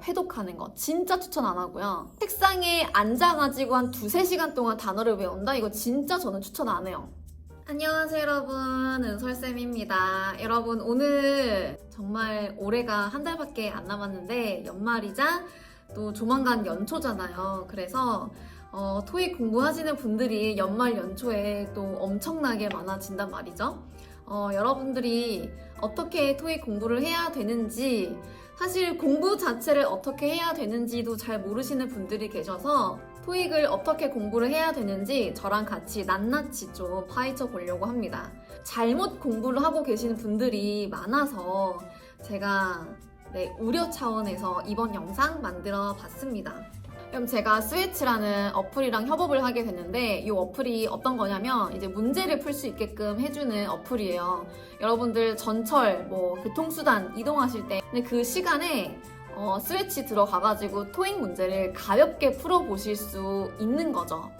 회독하는 거 진짜 추천 안 하고요. 책상에 앉아가지고 한 2~3시간 동안 단어를 외운다? 이거 진짜 저는 추천 안 해요. 안녕하세요 여러분, 은솔쌤입니다. 여러분, 오늘 정말 올해가 한 달밖에 안 남았는데 연말이자 또 조만간 연초잖아요. 그래서 토익 공부하시는 분들이 연말 연초에 또 엄청나게 많아진단 말이죠. 여러분들이 어떻게 토익 공부를 해야 되는지, 사실 공부 자체를 어떻게 해야 되는지도 잘 모르시는 분들이 계셔서 토익을 어떻게 공부를 해야 되는지 저랑 같이 낱낱이 좀 파헤쳐 보려고 합니다. 잘못 공부를 하고 계시는 분들이 많아서 제가 우려 차원에서 이번 영상 만들어 봤습니다. 그럼 제가 스웨치라는 어플이랑 협업을 하게 됐는데, 이 어플이 어떤 거냐면 이제 문제를 풀 수 있게끔 해주는 어플이에요. 여러분들 전철, 교통수단 이동하실 때 그 시간에 스웨치 들어가가지고 토익 문제를 가볍게 풀어보실 수 있는 거죠.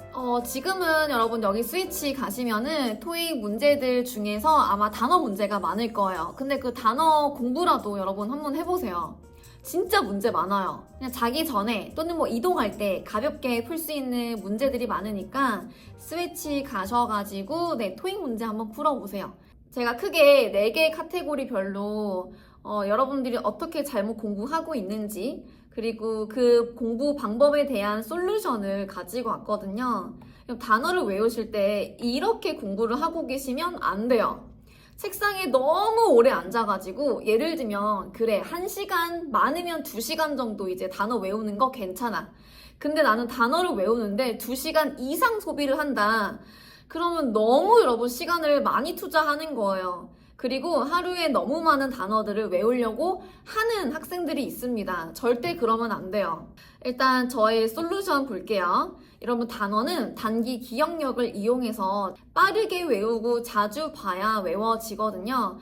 지금은 여러분 여기 스위치 가시면은 토익 문제들 중에서 아마 단어 문제가 많을 거예요. 근데 그 단어 공부라도 여러분 한번 해보세요. 진짜 문제 많아요. 그냥 자기 전에 또는 이동할 때 가볍게 풀 수 있는 문제들이 많으니까 스위치 가셔가지고 토익 문제 한번 풀어보세요. 제가 크게 4개 카테고리별로 여러분들이 어떻게 잘못 공부하고 있는지, 그리고 그 공부 방법에 대한 솔루션을 가지고 왔거든요. 단어를 외우실 때 이렇게 공부를 하고 계시면 안 돼요. 책상에 너무 오래 앉아가지고, 예를 들면 그래 1시간 많으면 2시간 정도 이제 단어 외우는 거 괜찮아. 근데 나는 단어를 외우는데 2시간 이상 소비를 한다. 그러면 너무 여러분 시간을 많이 투자하는 거예요. 그리고 하루에 너무 많은 단어들을 외우려고 하는 학생들이 있습니다. 절대 그러면 안 돼요. 일단 저의 솔루션 볼게요. 여러분, 단어는 단기 기억력을 이용해서 빠르게 외우고 자주 봐야 외워지거든요.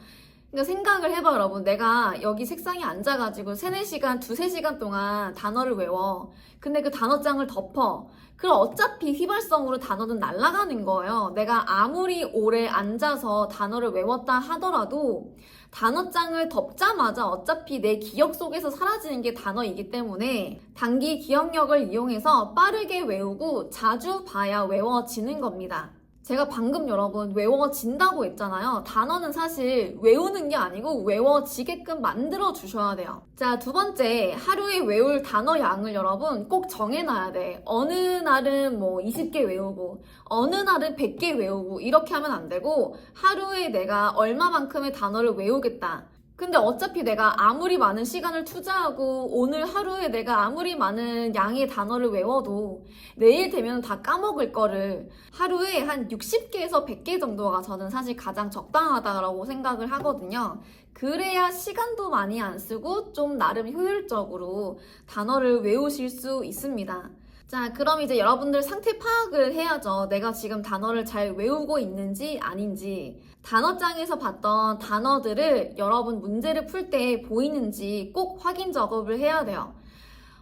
그러니까 생각을 해봐 여러분. 내가 여기 책상에 앉아가지고 3~4시간, 2~3시간 동안 단어를 외워. 근데 그 단어장을 덮어. 그럼 어차피 휘발성으로 단어는 날아가는 거예요. 내가 아무리 오래 앉아서 단어를 외웠다 하더라도 단어장을 덮자마자 어차피 내 기억 속에서 사라지는 게 단어이기 때문에 단기 기억력을 이용해서 빠르게 외우고 자주 봐야 외워지는 겁니다. 제가 방금 여러분 외워진다고 했잖아요. 단어는 사실 외우는 게 아니고 외워지게끔 만들어 주셔야 돼요. 자, 2번째, 하루에 외울 단어 양을 여러분 꼭 정해놔야 돼. 어느 날은 20개 외우고 어느 날은 100개 외우고 이렇게 하면 안 되고, 하루에 내가 얼마만큼의 단어를 외우겠다. 근데 어차피 내가 아무리 많은 시간을 투자하고 오늘 하루에 내가 아무리 많은 양의 단어를 외워도 내일 되면 다 까먹을 거를 하루에 한 60개에서 100개 정도가 저는 사실 가장 적당하다고 생각을 하거든요. 그래야 시간도 많이 안 쓰고 좀 나름 효율적으로 단어를 외우실 수 있습니다. 자, 그럼 이제 여러분들 상태 파악을 해야죠. 내가 지금 단어를 잘 외우고 있는지 아닌지. 단어장에서 봤던 단어들을 여러분 문제를 풀 때 보이는지 꼭 확인 작업을 해야 돼요.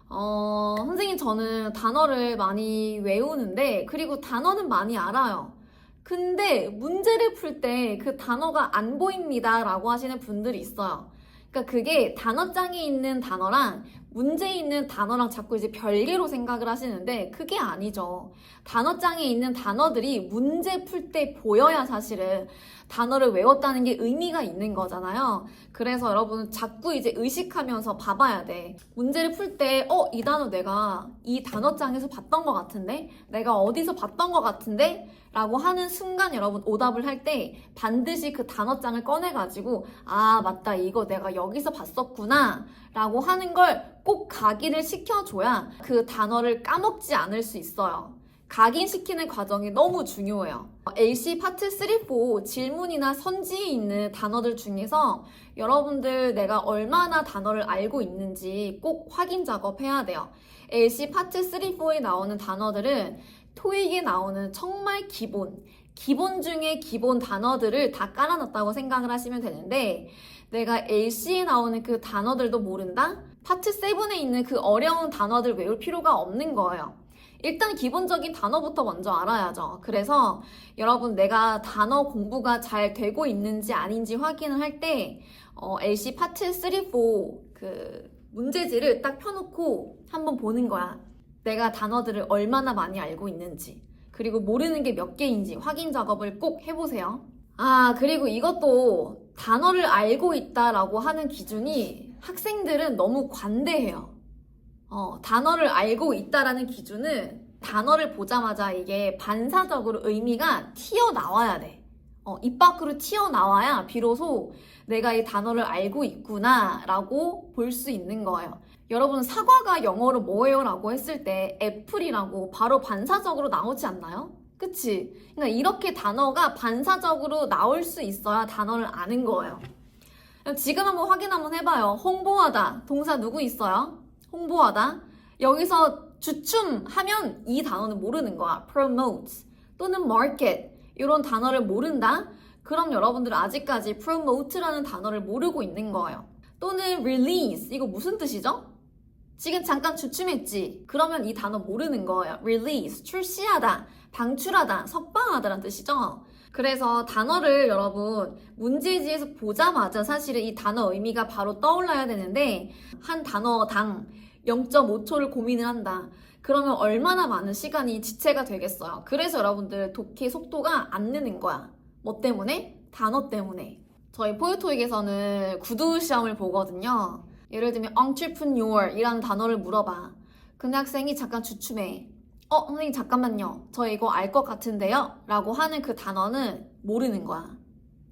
선생님, 저는 단어를 많이 외우는데, 그리고 단어는 많이 알아요. 근데 문제를 풀 때 그 단어가 안 보입니다 라고 하시는 분들이 있어요. 그러니까 그게 단어장에 있는 단어랑 문제에 있는 단어랑 자꾸 이제 별개로 생각을 하시는데 그게 아니죠. 단어장에 있는 단어들이 문제 풀 때 보여야 사실은 단어를 외웠다는 게 의미가 있는 거잖아요. 그래서 여러분 자꾸 이제 의식하면서 봐봐야 돼. 문제를 풀 때 이 단어 내가 이 단어장에서 봤던 것 같은데? 내가 어디서 봤던 것 같은데? 라고 하는 순간 여러분 오답을 할 때 반드시 그 단어장을 꺼내가지고 아, 맞다, 이거 내가 여기서 봤었구나 라고 하는 걸 꼭 각인을 시켜줘야 그 단어를 까먹지 않을 수 있어요. 각인시키는 과정이 너무 중요해요. LC 파트 3, 4 질문이나 선지에 있는 단어들 중에서 여러분들 내가 얼마나 단어를 알고 있는지 꼭 확인 작업해야 돼요. LC 파트 3, 4에 나오는 단어들은 토익에 나오는 정말 기본 중에 기본 단어들을 다 깔아놨다고 생각을 하시면 되는데, 내가 LC에 나오는 그 단어들도 모른다? 파트 7에 있는 그 어려운 단어들 외울 필요가 없는 거예요. 일단 기본적인 단어부터 먼저 알아야죠. 그래서 여러분 내가 단어 공부가 잘 되고 있는지 아닌지 확인을 할 때 LC 파트 3, 4 문제지를 딱 펴놓고 한번 보는 거야. 내가 단어들을 얼마나 많이 알고 있는지, 그리고 모르는 게 몇 개인지 확인 작업을 꼭 해보세요. 그리고 이것도 단어를 알고 있다라고 하는 기준이 학생들은 너무 관대해요. 단어를 알고 있다라는 기준은 단어를 보자마자 이게 반사적으로 의미가 튀어나와야 돼. 입 밖으로 튀어나와야 비로소 내가 이 단어를 알고 있구나 라고 볼 수 있는 거예요. 여러분, 사과가 영어로 뭐예요? 라고 했을 때 애플이라고 바로 반사적으로 나오지 않나요? 그치? 그러니까 이렇게 단어가 반사적으로 나올 수 있어야 단어를 아는 거예요. 지금 한번 확인 한번 해봐요. 홍보하다. 동사 누구 있어요? 홍보하다. 여기서 주춤하면 이 단어는 모르는 거야. promote 또는 market 이런 단어를 모른다? 그럼 여러분들은 아직까지 promote라는 단어를 모르고 있는 거예요. 또는 release 이거 무슨 뜻이죠? 지금 잠깐 주춤했지? 그러면 이 단어 모르는 거예요. release 출시하다, 방출하다, 석방하다라는 뜻이죠. 그래서 단어를 여러분 문제지에서 보자마자 사실은 이 단어 의미가 바로 떠올라야 되는데 한 단어당 0.5초를 고민을 한다. 그러면 얼마나 많은 시간이 지체가 되겠어요. 그래서 여러분들 독해 속도가 안 느는 거야. 뭐 때문에? 단어 때문에. 저희 포유토익에서는 구두 시험을 보거든요. 예를 들면 entrepreneur 이라는 단어를 물어봐. 근데 학생이 잠깐 주춤해. 선생님 잠깐만요. 저 이거 알 것 같은데요? 라고 하는 그 단어는 모르는 거야.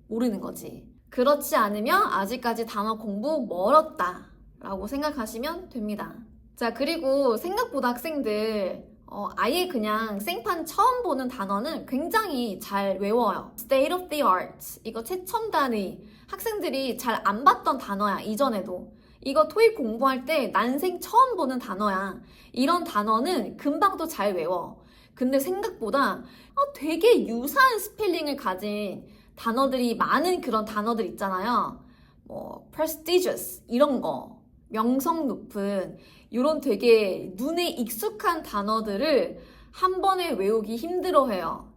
모르는 거지. 그렇지 않으면 아직까지 단어 공부 멀었다 라고 생각하시면 됩니다. 자, 그리고 생각보다 학생들 아예 그냥 생판 처음 보는 단어는 굉장히 잘 외워요. State of the art 이거 최첨단의 학생들이 잘 안 봤던 단어야. 이전에도 이거 토익 공부할 때 난생 처음 보는 단어야. 이런 단어는 금방 또 잘 외워. 근데 생각보다 되게 유사한 스펠링을 가진 단어들이 많은 그런 단어들 있잖아요. 뭐 prestigious 이런 거, 명성 높은 이런 되게 눈에 익숙한 단어들을 한 번에 외우기 힘들어해요.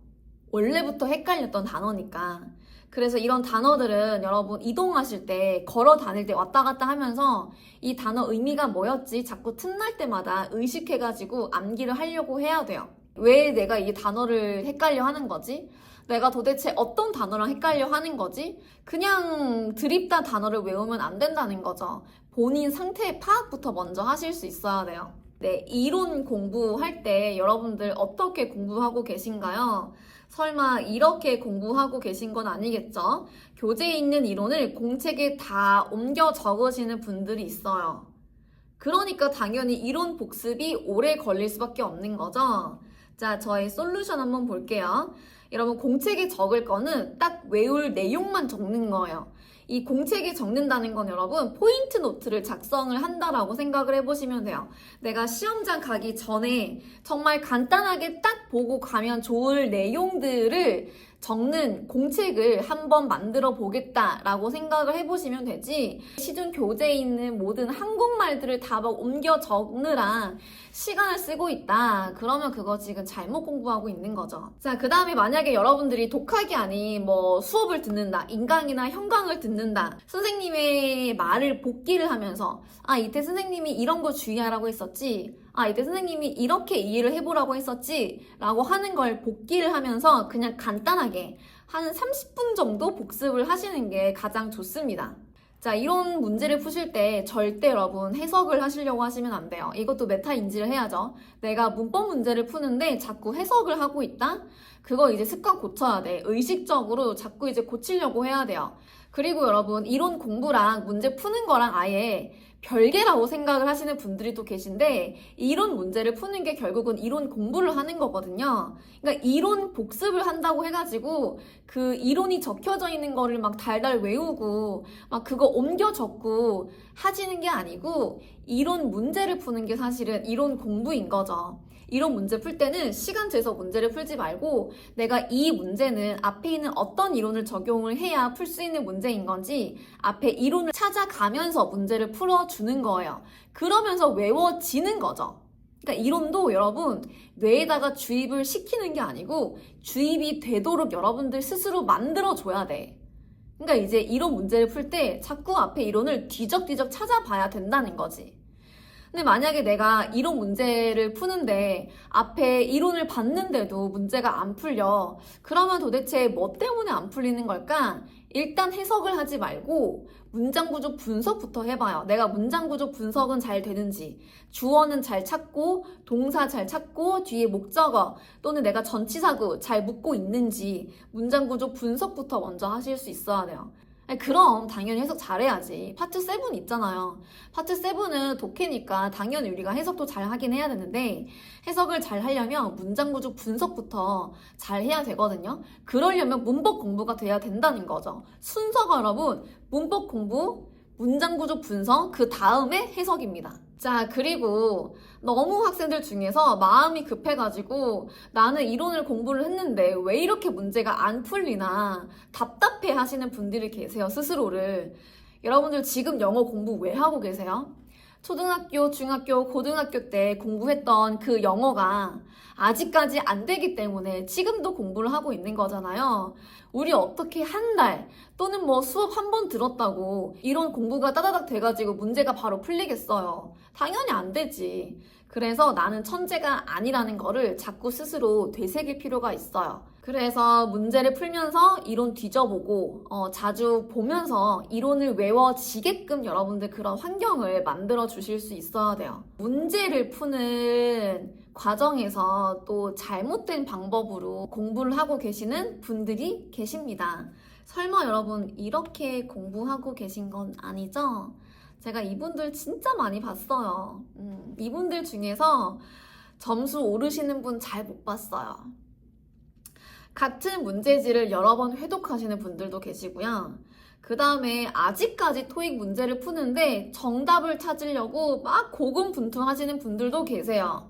원래부터 헷갈렸던 단어니까. 그래서 이런 단어들은 여러분 이동하실 때, 걸어 다닐 때 왔다 갔다 하면서 이 단어 의미가 뭐였지 자꾸 틈날 때마다 의식해가지고 암기를 하려고 해야 돼요. 왜 내가 이 단어를 헷갈려 하는 거지? 내가 도대체 어떤 단어랑 헷갈려 하는 거지? 그냥 드립다 단어를 외우면 안 된다는 거죠. 본인 상태 파악부터 먼저 하실 수 있어야 돼요. 네, 이론 공부할 때 여러분들 어떻게 공부하고 계신가요? 설마 이렇게 공부하고 계신 건 아니겠죠? 교재에 있는 이론을 공책에 다 옮겨 적으시는 분들이 있어요. 그러니까 당연히 이론 복습이 오래 걸릴 수밖에 없는 거죠. 자, 저의 솔루션 한번 볼게요. 여러분, 공책에 적을 거는 딱 외울 내용만 적는 거예요. 이 공책에 적는다는 건 여러분 포인트 노트를 작성을 한다라고 생각을 해보시면 돼요. 내가 시험장 가기 전에 정말 간단하게 딱 보고 가면 좋을 내용들을 적는 공책을 한번 만들어 보겠다라고 생각을 해보시면 되지, 시중 교재에 있는 모든 한국말들을 다 막 옮겨 적느라 시간을 쓰고 있다. 그러면 그거 지금 잘못 공부하고 있는 거죠. 자, 그 다음에 만약에 여러분들이 독학이 아닌 뭐 수업을 듣는다, 인강이나 현강을 듣는다, 선생님의 말을 복기를 하면서 이때 선생님이 이런 거 주의하라고 했었지, 이때 선생님이 이렇게 이해를 해보라고 했었지 라고 하는 걸 복기를 하면서 그냥 간단하게 한 30분 정도 복습을 하시는 게 가장 좋습니다. 자, 이런 문제를 푸실 때 절대 여러분 해석을 하시려고 하시면 안 돼요. 이것도 메타 인지를 해야죠. 내가 문법 문제를 푸는데 자꾸 해석을 하고 있다? 그거 이제 습관 고쳐야 돼. 의식적으로 자꾸 이제 고치려고 해야 돼요. 그리고 여러분, 이론 공부랑 문제 푸는 거랑 아예 별개라고 생각을 하시는 분들이 또 계신데, 이론 문제를 푸는 게 결국은 이론 공부를 하는 거거든요. 그러니까 이론 복습을 한다고 해가지고 그 이론이 적혀져 있는 거를 막 달달 외우고 막 그거 옮겨 적고 하시는 게 아니고, 이론 문제를 푸는 게 사실은 이론 공부인 거죠. 이런 문제 풀 때는 시간 재서 문제를 풀지 말고 내가 이 문제는 앞에 있는 어떤 이론을 적용을 해야 풀 수 있는 문제인 건지 앞에 이론을 찾아가면서 문제를 풀어주는 거예요. 그러면서 외워지는 거죠. 그러니까 이론도 여러분 뇌에다가 주입을 시키는 게 아니고 주입이 되도록 여러분들 스스로 만들어줘야 돼. 그러니까 이제 이론 문제를 풀 때 자꾸 앞에 이론을 뒤적뒤적 찾아봐야 된다는 거지. 근데 만약에 내가 이론 문제를 푸는데 앞에 이론을 봤는데도 문제가 안 풀려. 그러면 도대체 뭐 때문에 안 풀리는 걸까? 일단 해석을 하지 말고 문장 구조 분석부터 해봐요. 내가 문장 구조 분석은 잘 되는지, 주어는 잘 찾고, 동사 잘 찾고, 뒤에 목적어 또는 내가 전치사구 잘 묻고 있는지 문장 구조 분석부터 먼저 하실 수 있어야 돼요. 아니, 그럼 당연히 해석 잘해야지. 파트 7 있잖아요. 파트 7은 독해니까 당연히 우리가 해석도 잘 하긴 해야 되는데 해석을 잘 하려면 문장 구조 분석부터 잘 해야 되거든요. 그러려면 문법 공부가 돼야 된다는 거죠. 순서가 여러분 문법 공부, 문장 구조 분석, 그 다음에 해석입니다. 자, 그리고 너무 학생들 중에서 마음이 급해가지고 나는 이론을 공부를 했는데 왜 이렇게 문제가 안 풀리나 답답해 하시는 분들이 계세요, 스스로를. 여러분들 지금 영어 공부 왜 하고 계세요? 초등학교, 중학교, 고등학교 때 공부했던 그 영어가 아직까지 안 되기 때문에 지금도 공부를 하고 있는 거잖아요. 우리 어떻게 한 달 또는 뭐 수업 한 번 들었다고 이론 공부가 따다닥 돼가지고 문제가 바로 풀리겠어요? 당연히 안 되지. 그래서 나는 천재가 아니라는 거를 자꾸 스스로 되새길 필요가 있어요. 그래서 문제를 풀면서 이론 뒤져보고 자주 보면서 이론을 외워지게끔 여러분들 그런 환경을 만들어 주실 수 있어야 돼요. 문제를 푸는 과정에서 또 잘못된 방법으로 공부를 하고 계시는 분들이 계십니다. 설마 여러분 이렇게 공부하고 계신 건 아니죠? 제가 이분들 진짜 많이 봤어요. 이분들 중에서 점수 오르시는 분 잘 못 봤어요. 같은 문제지를 여러 번 회독하시는 분들도 계시고요. 그 다음에 아직까지 토익 문제를 푸는데 정답을 찾으려고 막 고군분투하시는 분들도 계세요.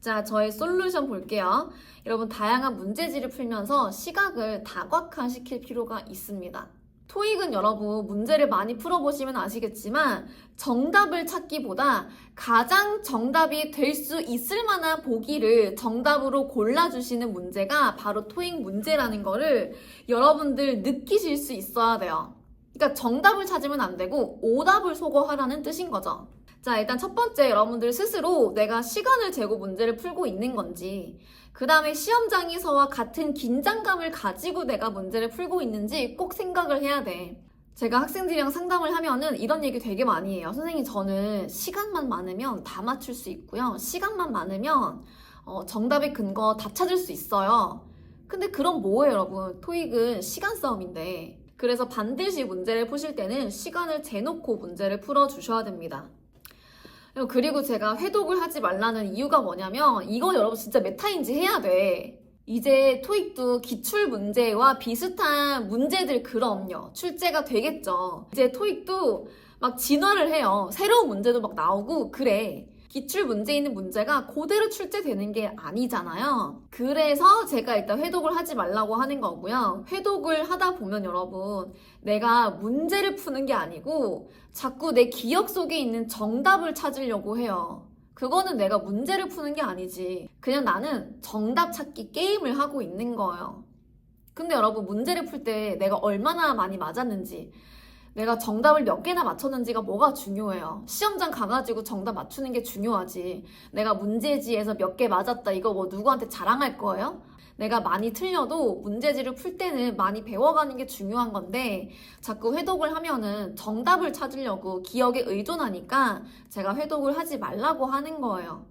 자, 저의 솔루션 볼게요. 여러분 다양한 문제지를 풀면서 시각을 다각화시킬 필요가 있습니다. 토익은 여러분 문제를 많이 풀어보시면 아시겠지만 정답을 찾기보다 가장 정답이 될 수 있을 만한 보기를 정답으로 골라주시는 문제가 바로 토익 문제라는 거를 여러분들 느끼실 수 있어야 돼요. 그러니까 정답을 찾으면 안 되고 오답을 소거하라는 뜻인 거죠. 자, 일단 첫 번째 여러분들 스스로 내가 시간을 재고 문제를 풀고 있는 건지, 그 다음에 시험장에서와 같은 긴장감을 가지고 내가 문제를 풀고 있는지 꼭 생각을 해야 돼. 제가 학생들이랑 상담을 하면은 이런 얘기 되게 많이 해요. 선생님, 저는 시간만 많으면 다 맞출 수 있고요. 시간만 많으면 정답의 근거 다 찾을 수 있어요. 근데 그럼 뭐예요, 여러분? 토익은 시간 싸움인데. 그래서 반드시 문제를 푸실 때는 시간을 재놓고 문제를 풀어주셔야 됩니다. 그리고 제가 회독을 하지 말라는 이유가 뭐냐면 이거 여러분 진짜 메타인지 해야 돼. 이제 토익도 기출 문제와 비슷한 문제들 그럼요. 출제가 되겠죠. 이제 토익도 막 진화를 해요. 새로운 문제도 막 나오고 그래. 기출 문제에 있는 문제가 그대로 출제되는 게 아니잖아요. 그래서 제가 일단 회독을 하지 말라고 하는 거고요. 회독을 하다 보면 여러분 내가 문제를 푸는 게 아니고 자꾸 내 기억 속에 있는 정답을 찾으려고 해요. 그거는 내가 문제를 푸는 게 아니지. 그냥 나는 정답 찾기 게임을 하고 있는 거예요. 근데 여러분 문제를 풀 때 내가 얼마나 많이 맞았는지, 내가 정답을 몇 개나 맞췄는지가 뭐가 중요해요. 시험장 가가지고 정답 맞추는 게 중요하지. 내가 문제지에서 몇 개 맞았다 이거 뭐 누구한테 자랑할 거예요? 내가 많이 틀려도 문제지를 풀 때는 많이 배워가는 게 중요한 건데 자꾸 회독을 하면은 정답을 찾으려고 기억에 의존하니까 제가 회독을 하지 말라고 하는 거예요.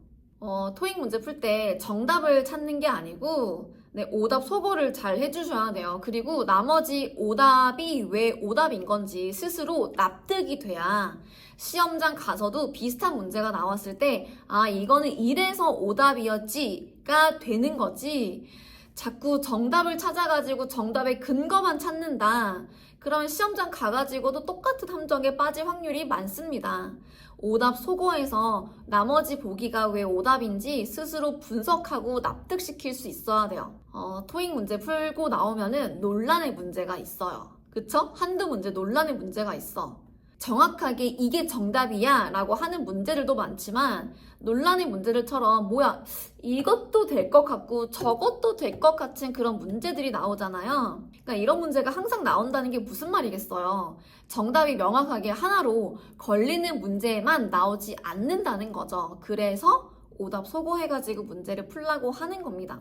토익 문제 풀 때 정답을 찾는 게 아니고 오답 소거를 잘 해주셔야 돼요. 그리고 나머지 오답이 왜 오답인 건지 스스로 납득이 돼야 시험장 가서도 비슷한 문제가 나왔을 때 아, 이거는 이래서 오답이었지가 되는 거지. 자꾸 정답을 찾아가지고 정답의 근거만 찾는다. 그럼 시험장 가가지고도 똑같은 함정에 빠질 확률이 많습니다. 오답 소거해서 나머지 보기가 왜 오답인지 스스로 분석하고 납득시킬 수 있어야 돼요. 토익 문제 풀고 나오면은 논란의 문제가 있어요. 그쵸? 한두 문제 논란의 문제가 있어. 정확하게 이게 정답이야 라고 하는 문제들도 많지만 논란의 문제들처럼 뭐야 이것도 될 것 같고 저것도 될 것 같은 그런 문제들이 나오잖아요. 그러니까 이런 문제가 항상 나온다는 게 무슨 말이겠어요. 정답이 명확하게 하나로 걸리는 문제만 나오지 않는다는 거죠. 그래서 오답 소거해가지고 문제를 풀라고 하는 겁니다.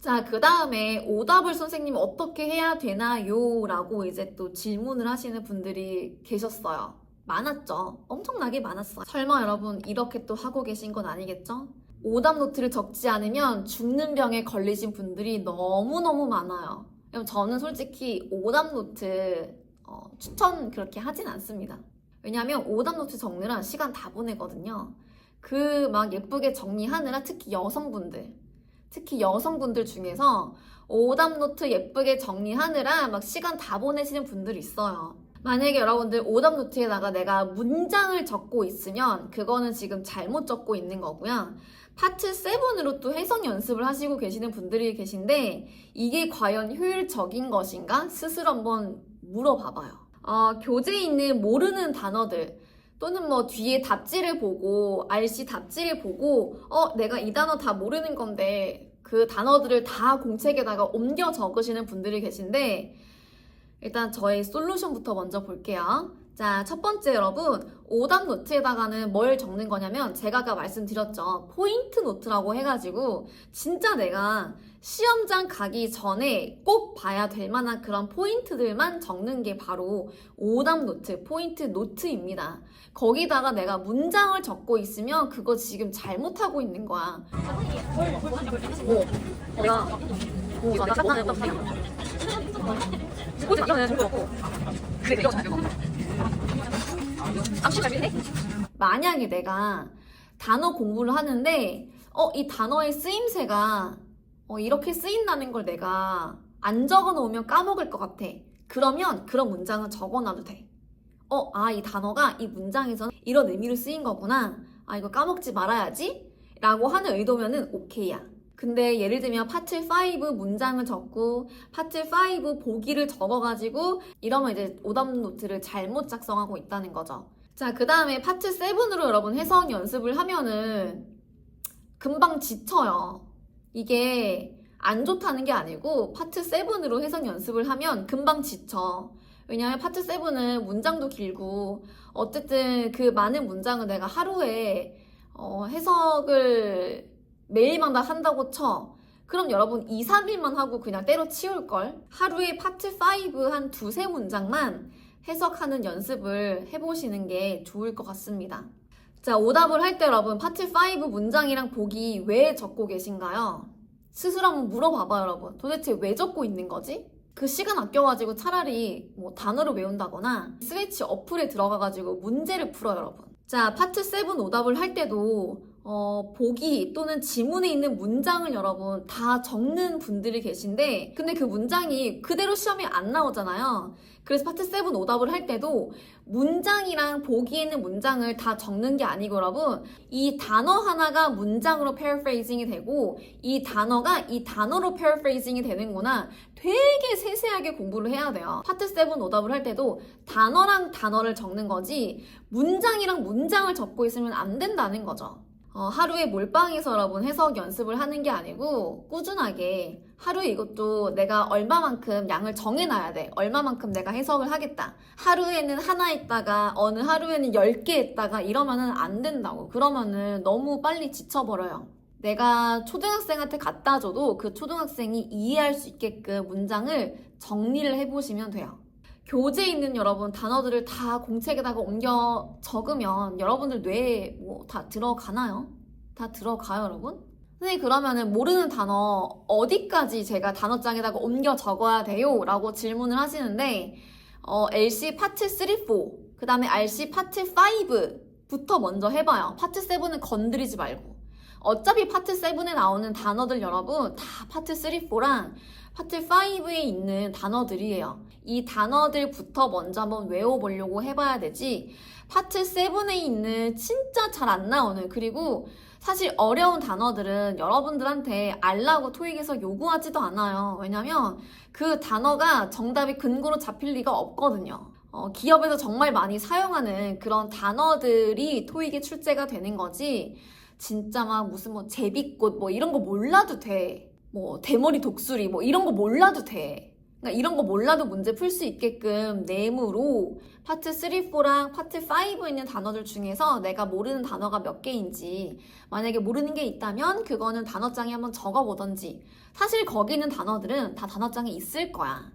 자, 그 다음에 오답을 선생님 어떻게 해야 되나요? 라고 이제 또 질문을 하시는 분들이 계셨어요. 많았죠. 엄청나게 많았어요. 설마 여러분 이렇게 또 하고 계신 건 아니겠죠? 오답 노트를 적지 않으면 죽는 병에 걸리신 분들이 너무너무 많아요. 저는 솔직히 오답 노트 추천 그렇게 하진 않습니다. 왜냐하면 오답 노트 적느라 시간 다 보내거든요. 그 막 예쁘게 정리하느라 특히 여성분들 중에서 오답 노트 예쁘게 정리하느라 막 시간 다 보내시는 분들이 있어요. 만약에 여러분들 오답 노트에다가 내가 문장을 적고 있으면 그거는 지금 잘못 적고 있는 거고요. 파트 7으로 또 해석 연습을 하시고 계시는 분들이 계신데 이게 과연 효율적인 것인가? 스스로 한번 물어봐봐요. 교재에 있는 모르는 단어들 또는 뭐 뒤에 답지를 보고 RC 답지를 보고 내가 이 단어 다 모르는 건데 그 단어들을 다 공책에다가 옮겨 적으시는 분들이 계신데 일단 저의 솔루션부터 먼저 볼게요. 자, 첫 번째 여러분 오답 노트에다가는 뭘 적는 거냐면 제가 아까 말씀드렸죠. 포인트 노트라고 해가지고 진짜 내가 시험장 가기 전에 꼭 봐야 될 만한 그런 포인트들만 적는 게 바로 오답 노트, 포인트 노트입니다. 거기다가 내가 문장을 적고 있으면 그거 지금 잘못하고 있는 거야. 만약에 내가 단어 공부를 하는데 이 단어의 쓰임새가 이렇게 쓰인다는 걸 내가 안 적어 놓으면 까먹을 것 같아. 그러면 그런 문장은 적어 놔도 돼. 이 단어가 이 문장에서는 이런 의미로 쓰인 거구나. 이거 까먹지 말아야지. 라고 하는 의도면은 오케이야. 근데 예를 들면 파트 5 문장을 적고 파트 5 보기를 적어가지고 이러면 이제 오답 노트를 잘못 작성하고 있다는 거죠. 자, 그 다음에 파트 7으로 여러분 해석 연습을 하면은 금방 지쳐요. 이게 안 좋다는 게 아니고 파트 7으로 해석 연습을 하면 금방 지쳐. 왜냐하면 파트 7은 문장도 길고 어쨌든 그 많은 문장을 내가 하루에 해석을 매일마다 한다고 쳐. 그럼 여러분 2, 3일만 하고 그냥 때려치울걸? 하루에 파트 5 한 두세 문장만 해석하는 연습을 해보시는 게 좋을 것 같습니다. 자, 오답을 할 때 여러분 파트 5 문장이랑 보기 왜 적고 계신가요? 스스로 한번 물어봐봐요 여러분. 도대체 왜 적고 있는 거지? 그 시간 아껴가지고 차라리 뭐 단어를 외운다거나 스위치 어플에 들어가가지고 문제를 풀어요 여러분. 자, 파트 7 오답을 할 때도 보기 또는 지문에 있는 문장을 여러분 다 적는 분들이 계신데 근데 그 문장이 그대로 시험에 안 나오잖아요. 그래서 파트 7 오답을 할 때도 문장이랑 보기에 있는 문장을 다 적는 게 아니고 여러분 이 단어 하나가 문장으로 paraphrasing이 되고 이 단어가 이 단어로 paraphrasing이 되는구나 되게 세세하게 공부를 해야 돼요. 파트 7 오답을 할 때도 단어랑 단어를 적는 거지 문장이랑 문장을 적고 있으면 안 된다는 거죠. 하루에 몰빵해서 여러분 해석 연습을 하는 게 아니고 꾸준하게 하루에 이것도 내가 얼마만큼 양을 정해놔야 돼. 얼마만큼 내가 해석을 하겠다. 하루에는 하나 했다가 어느 하루에는 10개 했다가 이러면은 안 된다고. 그러면은 너무 빨리 지쳐버려요. 내가 초등학생한테 갖다 줘도 그 초등학생이 이해할 수 있게끔 문장을 정리를 해보시면 돼요. 교재에 있는 여러분 단어들을 다 공책에다가 옮겨 적으면 여러분들 뇌에 뭐 다 들어가나요? 다 들어가요 여러분? 선생님 그러면은 모르는 단어 어디까지 제가 단어장에다가 옮겨 적어야 돼요? 라고 질문을 하시는데 LC 파트 3, 4 그 다음에 RC 파트 5부터 먼저 해봐요. 파트 7은 건드리지 말고 어차피 파트 7에 나오는 단어들 여러분 다 파트 3, 4랑 파트 5에 있는 단어들이에요. 이 단어들부터 먼저 한번 외워보려고 해봐야 되지 파트 7에 있는 진짜 잘 안 나오는 그리고 사실 어려운 단어들은 여러분들한테 알라고 토익에서 요구하지도 않아요. 왜냐면 그 단어가 정답이 근거로 잡힐 리가 없거든요. 기업에서 정말 많이 사용하는 그런 단어들이 토익에 출제가 되는 거지. 진짜 막 무슨 뭐 제비꽃 뭐 이런 거 몰라도 돼. 뭐 대머리 독수리 뭐 이런 거 몰라도 돼. 그러니까 이런 거 몰라도 문제 풀 수 있게끔 네모로 파트 3, 4랑 파트 5 있는 단어들 중에서 내가 모르는 단어가 몇 개인지, 만약에 모르는 게 있다면 그거는 단어장에 한번 적어보던지. 사실 거기 있는 단어들은 다 단어장에 있을 거야.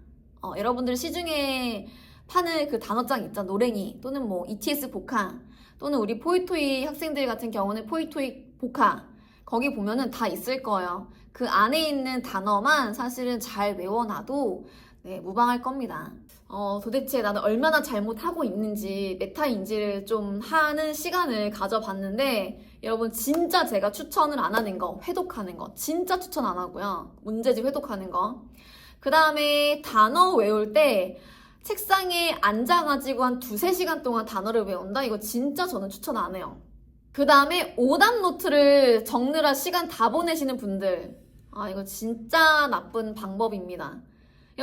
여러분들 시중에 파는 그 단어장 있잖아. 노랭이 또는 뭐 ETS 복화 또는 우리 포이토익 학생들 같은 경우는 포이토익 복화, 거기 보면은 다 있을 거예요. 그 안에 있는 단어만 사실은 잘 외워놔도 무방할 겁니다. 도대체 나는 얼마나 잘못하고 있는지 메타인지를 좀 하는 시간을 가져봤는데, 여러분 진짜 제가 추천을 안 하는 거, 회독하는 거 진짜 추천 안 하고요. 문제집 회독하는 거. 그 다음에 단어 외울 때 책상에 앉아가지고 한 2-3시간 동안 단어를 외운다? 이거 진짜 저는 추천 안 해요. 그 다음에 오답 노트를 적느라 시간 다 보내시는 분들, 이거 진짜 나쁜 방법입니다.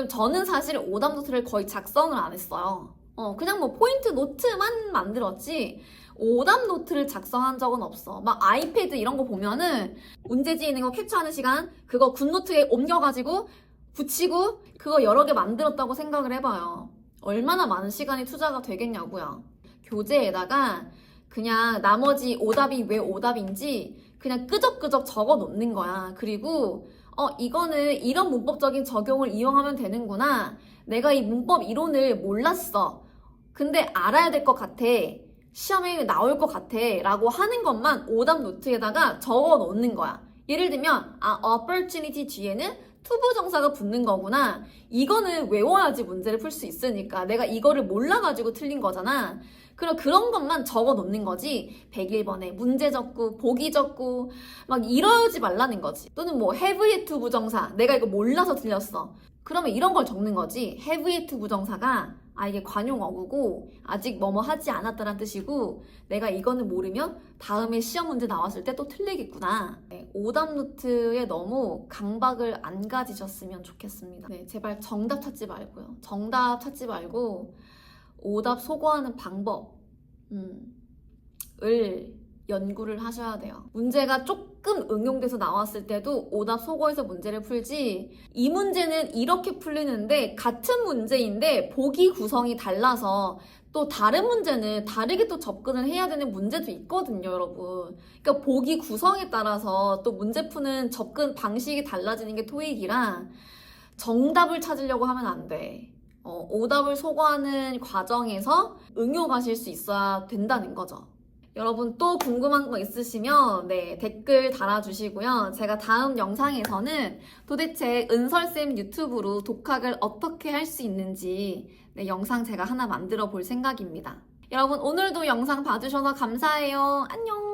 저는 사실 오답 노트를 거의 작성을 안 했어요. 그냥 뭐 포인트 노트만 만들었지 오답 노트를 작성한 적은 없어. 막 아이패드 이런 거 보면은 문제지 있는 거 캡처하는 시간 그거 굿노트에 옮겨가지고 붙이고 그거 여러 개 만들었다고 생각을 해봐요. 얼마나 많은 시간이 투자가 되겠냐고요. 교재에다가 그냥 나머지 오답이 왜 오답인지 그냥 끄적끄적 적어 놓는 거야. 그리고 이거는 이런 문법적인 적용을 이용하면 되는구나. 내가 이 문법 이론을 몰랐어. 근데 알아야 될 것 같아. 시험에 나올 것 같아. 라고 하는 것만 오답 노트에다가 적어 놓는 거야. 예를 들면 opportunity 뒤에는 투부정사가 붙는 거구나. 이거는 외워야지 문제를 풀 수 있으니까. 내가 이거를 몰라가지고 틀린 거잖아. 그럼 그런 것만 적어 놓는 거지. 101번에 문제 적고 보기 적고 막 이러지 말라는 거지. 또는 뭐 have yet 부정사, 내가 이거 몰라서 틀렸어. 그러면 이런 걸 적는 거지. have yet 부정사가 이게 관용어구고 아직 뭐뭐 하지 않았다는 뜻이고, 내가 이거는 모르면 다음에 시험 문제 나왔을 때 또 틀리겠구나. 오답 노트에 너무 강박을 안 가지셨으면 좋겠습니다. 제발 정답 찾지 말고요. 정답 찾지 말고 오답 소거하는 방법을 연구를 하셔야 돼요. 문제가 조금 응용돼서 나왔을 때도 오답 소거해서 문제를 풀지, 이 문제는 이렇게 풀리는데 같은 문제인데 보기 구성이 달라서 또 다른 문제는 다르게 또 접근을 해야 되는 문제도 있거든요, 여러분. 그러니까 보기 구성에 따라서 또 문제 푸는 접근 방식이 달라지는 게 토익이라 정답을 찾으려고 하면 안 돼. 오답을 소거하는 과정에서 응용하실 수 있어야 된다는 거죠. 여러분 또 궁금한 거 있으시면 댓글 달아주시고요. 제가 다음 영상에서는 도대체 은설쌤 유튜브로 독학을 어떻게 할 수 있는지 영상 제가 하나 만들어 볼 생각입니다. 여러분 오늘도 영상 봐주셔서 감사해요. 안녕!